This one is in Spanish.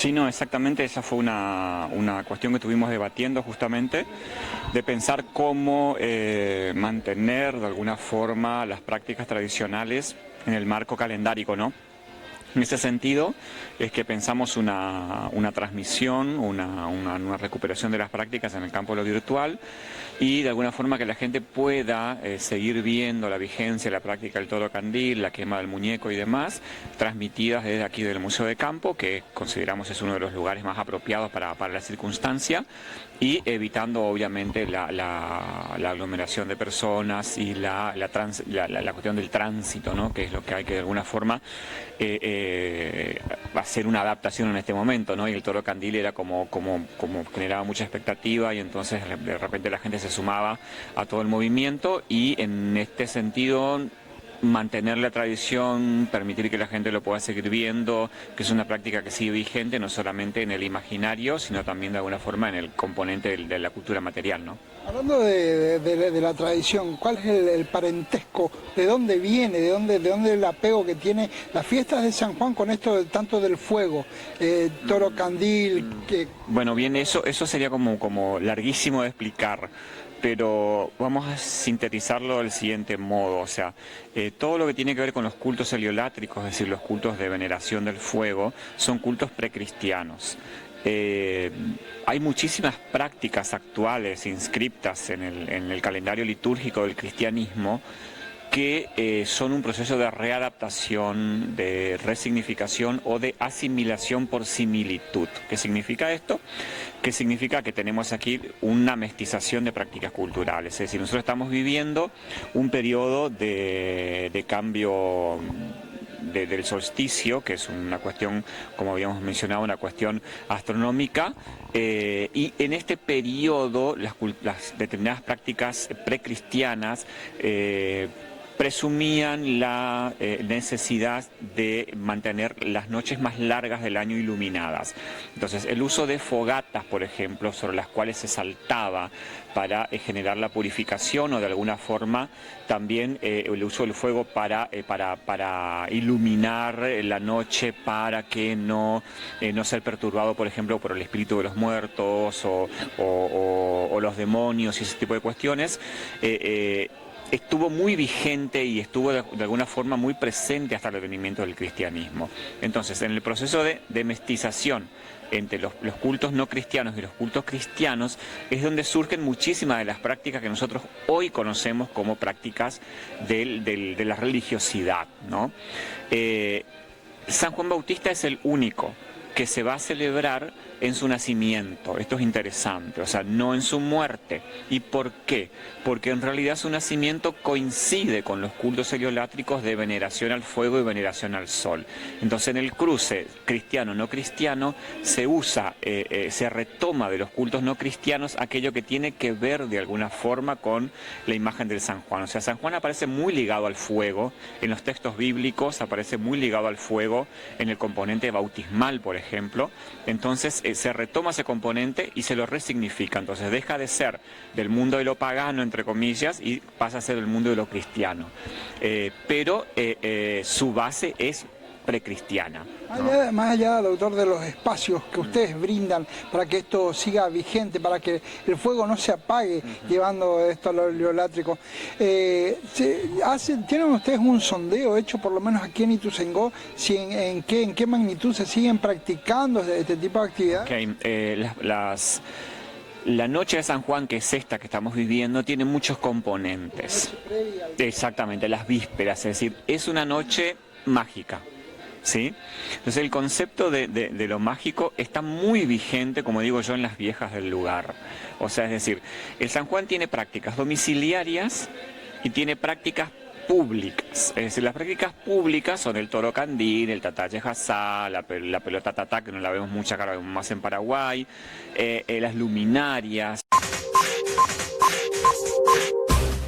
Sí, no, exactamente, esa fue una cuestión que estuvimos debatiendo justamente, de pensar cómo mantener de alguna forma las prácticas tradicionales en el marco calendárico, ¿no? En ese sentido es que pensamos una transmisión, una recuperación de las prácticas en el campo de lo virtual y de alguna forma que la gente pueda seguir viendo la vigencia, la práctica del toro candil, la quema del muñeco y demás, transmitidas desde aquí del Museo de Campo, que consideramos es uno de los lugares más apropiados para la circunstancia, y evitando obviamente la aglomeración de personas y la cuestión del tránsito, ¿no? Que es lo que hay que de alguna forma hacer una adaptación en este momento, ¿no? Y el toro candil era como generaba mucha expectativa y entonces de repente la gente se sumaba a todo el movimiento y en este sentido mantener la tradición, permitir que la gente lo pueda seguir viendo, que es una práctica que sigue vigente no solamente en el imaginario, sino también de alguna forma en el componente de la cultura material, ¿no? Hablando de la tradición, ¿cuál es el parentesco? ¿De dónde viene? ¿De dónde el apego que tiene las fiestas de San Juan con esto tanto del fuego? Toro candil... Bueno, bien, eso sería como larguísimo de explicar, pero vamos a sintetizarlo del siguiente modo, o sea, todo lo que tiene que ver con los cultos heliolátricos, es decir, los cultos de veneración del fuego, son cultos precristianos. Hay muchísimas prácticas actuales inscriptas en el calendario litúrgico del cristianismo que son un proceso de readaptación, de resignificación o de asimilación por similitud. ¿Qué significa esto? Que significa que tenemos aquí una mestización de prácticas culturales, es decir, nosotros estamos viviendo un periodo de cambio del solsticio, que es una cuestión, como habíamos mencionado, una cuestión astronómica, y en este periodo las determinadas prácticas precristianas presumían la necesidad de mantener las noches más largas del año iluminadas. Entonces, el uso de fogatas, por ejemplo, sobre las cuales se saltaba para generar la purificación o de alguna forma también el uso del fuego para iluminar la noche, para que no ser perturbado, por ejemplo, por el espíritu de los muertos o los demonios y ese tipo de cuestiones. Estuvo muy vigente y estuvo de alguna forma muy presente hasta el advenimiento del cristianismo. Entonces, en el proceso de mestización entre los cultos no cristianos y los cultos cristianos es donde surgen muchísimas de las prácticas que nosotros hoy conocemos como prácticas de la religiosidad, ¿no? San Juan Bautista es el único que se va a celebrar en su nacimiento. Esto es interesante, o sea, no en su muerte. ¿Y por qué? Porque en realidad su nacimiento coincide con los cultos heliolátricos de veneración al fuego y veneración al sol. Entonces, en el cruce cristiano-no cristiano se usa, se retoma de los cultos no cristianos aquello que tiene que ver de alguna forma con la imagen del San Juan. O sea, San Juan aparece muy ligado al fuego, en los textos bíblicos aparece muy ligado al fuego, en el componente bautismal, por ejemplo. Entonces, se retoma ese componente y se lo resignifica. Entonces deja de ser del mundo de lo pagano, entre comillas, y pasa a ser del mundo de lo cristiano. Pero su base es precristiana, ¿no? Más allá, doctor, de los espacios que ustedes brindan para que esto siga vigente, para que el fuego no se apague llevando esto a lo heliolátrico, ¿tienen ustedes un sondeo hecho por lo menos aquí en Ituzaingó si en qué magnitud se siguen practicando este tipo de actividades? Okay. La noche de San Juan, que es esta que estamos viviendo, tiene muchos componentes. Exactamente, las vísperas, es decir, es una noche mágica. ¿Sí? Entonces el concepto de lo mágico está muy vigente, como digo yo, en las viejas del lugar. O sea, es decir, el San Juan tiene prácticas domiciliarias y tiene prácticas públicas. Es decir, las prácticas públicas son el toro candil, el tataye jasá, la pelota tatá, que no la vemos mucha, cara más en Paraguay, las luminarias,